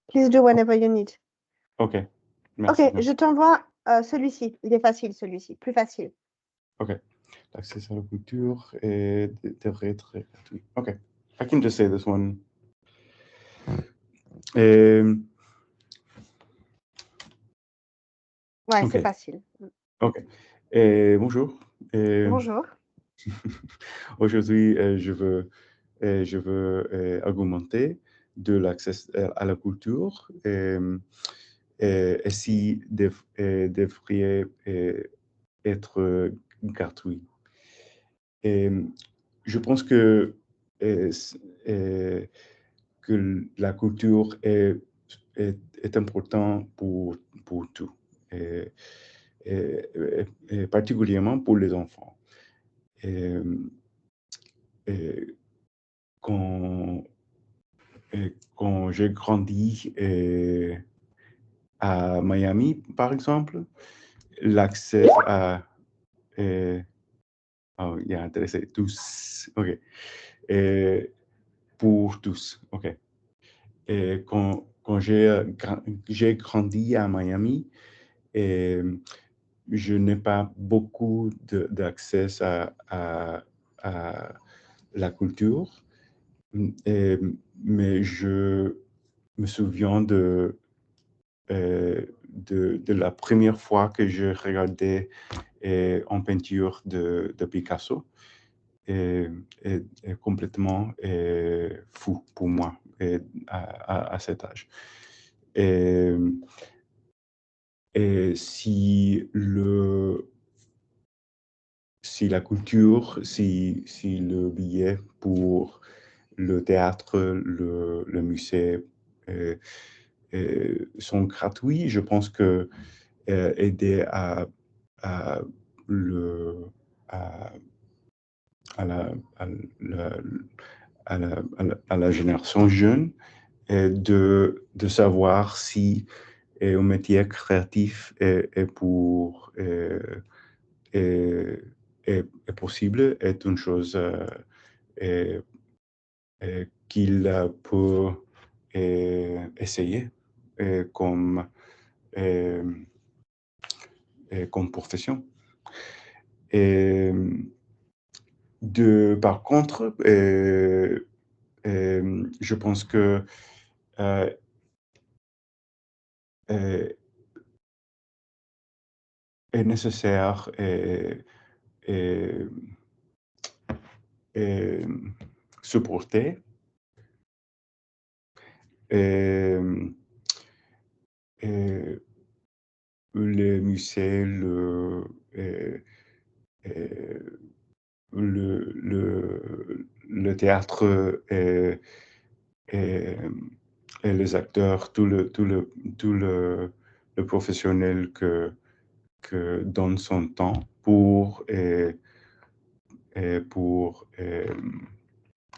Please do whenever you need. OK. Merci. OK, je t'envoie celui-ci. Il est facile, celui-ci. Plus facile. OK. L'accès à la culture devrait être gratuit. OK. I can just say this one. Ouais, OK. c'est facile. OK. Bonjour. Bonjour. Aujourd'hui, je veux augmenter de l'accès à la culture et si devrait être gratuit. Je pense que la culture est importante pour tout, et particulièrement pour les enfants. Quand j'ai grandi à Miami, par exemple, l'accès à... oh, il y a intéressé tous. OK. Pour tous. OK. Et quand j'ai grandi à Miami, je n'ai pas beaucoup d'accès à la culture, mais je me souviens de la première fois que je regardais en peinture de Picasso. Est complètement fou pour moi à cet âge. Et si la culture, si le billet pour le théâtre, le musée sont gratuits, je pense que aider à la génération jeune et de savoir si un métier créatif est possible, est une chose qu'il peut essayer comme profession. Par contre, je pense que est nécessaire supporter le musée, le théâtre et les acteurs, tout le professionnel que donne son temps pour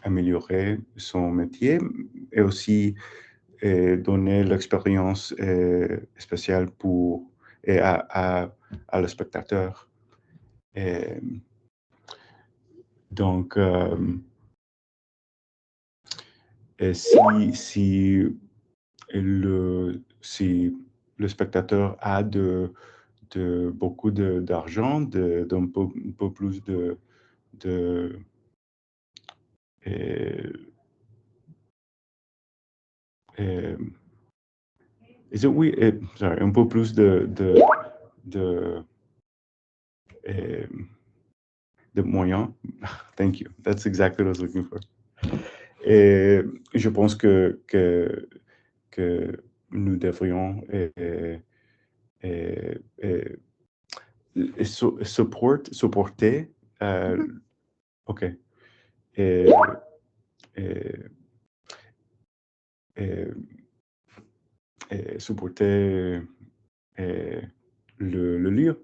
améliorer son métier et aussi donner l'expérience spéciale à le spectateur. Donc, si le spectateur a beaucoup d'argent, d'un peu plus un peu plus de moyens. Thank you. That's exactly what I was looking for. Et je pense que nous devrions supporter. OK. Supporter le lieu.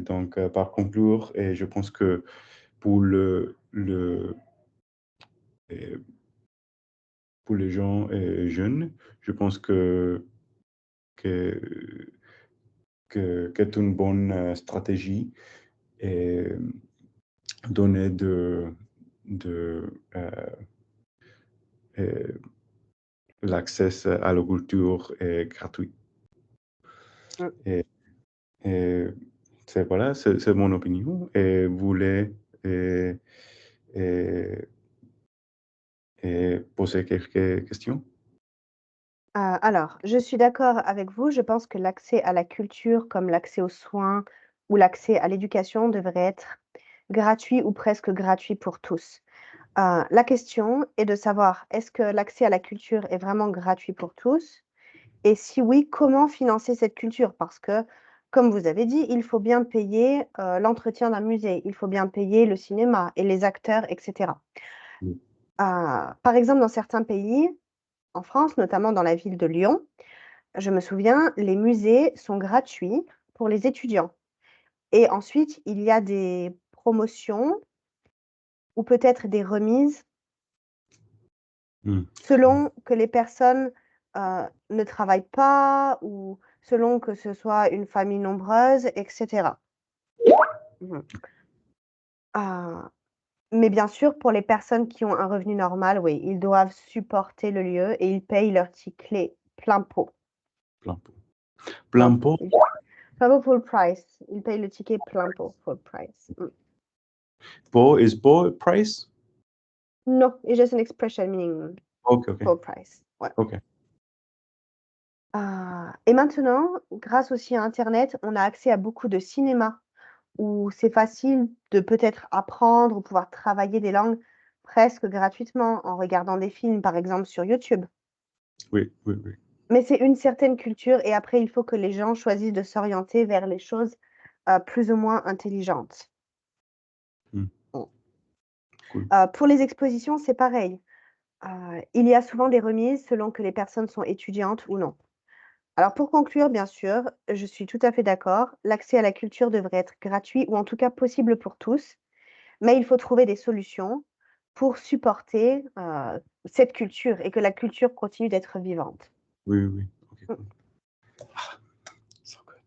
Donc, par conclure, je pense que pour pour les gens jeunes, je pense que qu'est une bonne stratégie donner euh, l'accès à la culture est gratuit. Mm. Et, et voilà, c'est mon opinion. Et vous voulez euh, poser quelques questions? Alors, je suis d'accord avec vous. Je pense que l'accès à la culture, comme l'accès aux soins ou l'accès à l'éducation, devrait être gratuit ou presque gratuit pour tous. La question est de savoir, est-ce que l'accès à la culture est vraiment gratuit pour tous? Et si oui, comment financer cette culture? Parce que, comme vous avez dit, il faut bien payer l'entretien d'un musée, il faut bien payer le cinéma et les acteurs, etc. Oui. Par exemple, dans certains pays, en France, notamment dans la ville de Lyon, je me souviens, les musées sont gratuits pour les étudiants. Et ensuite, il y a des promotions ou peut-être des remises Mm. selon que les personnes ne travaillent pas ou selon que ce soit une famille nombreuse, etc. Mhm. Ah, mais bien sûr, pour les personnes qui ont un revenu normal, oui, ils doivent supporter le lieu et ils payent leur ticket plein pot. Plein pot. Plein Plein pot. pot? Plein pot full price. Ils payent le ticket plein pot full price. Pot is pot price? No, it's just an expression meaning Ok. full price. Ouais. Ok. Et maintenant, grâce aussi à Internet, on a accès à beaucoup de cinéma où c'est facile de peut-être apprendre ou pouvoir travailler des langues presque gratuitement en regardant des films, par exemple, sur YouTube. Oui. Mais c'est une certaine culture et après, il faut que les gens choisissent de s'orienter vers les choses plus ou moins intelligentes. Mm. Bon. Cool. Pour les expositions, c'est pareil. Il y a souvent des remises selon que les personnes sont étudiantes ou non. Alors pour conclure, bien sûr, je suis tout à fait d'accord. L'accès à la culture devrait être gratuit ou en tout cas possible pour tous, mais il faut trouver des solutions pour supporter cette culture et que la culture continue d'être vivante. Oui. Ok, Mm. cool. So good.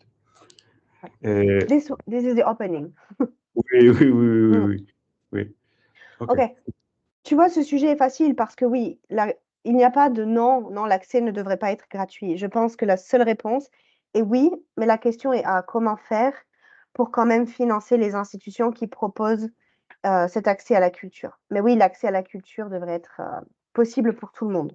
Voilà. This is the opening. Oui. Mm. Oui. Ok. Ok. Tu vois, ce sujet est facile parce que oui, il n'y a pas de non, non, l'accès ne devrait pas être gratuit. Je pense que la seule réponse est oui, mais la question est à comment faire pour quand même financer les institutions qui proposent cet accès à la culture. Mais oui, l'accès à la culture devrait être possible pour tout le monde.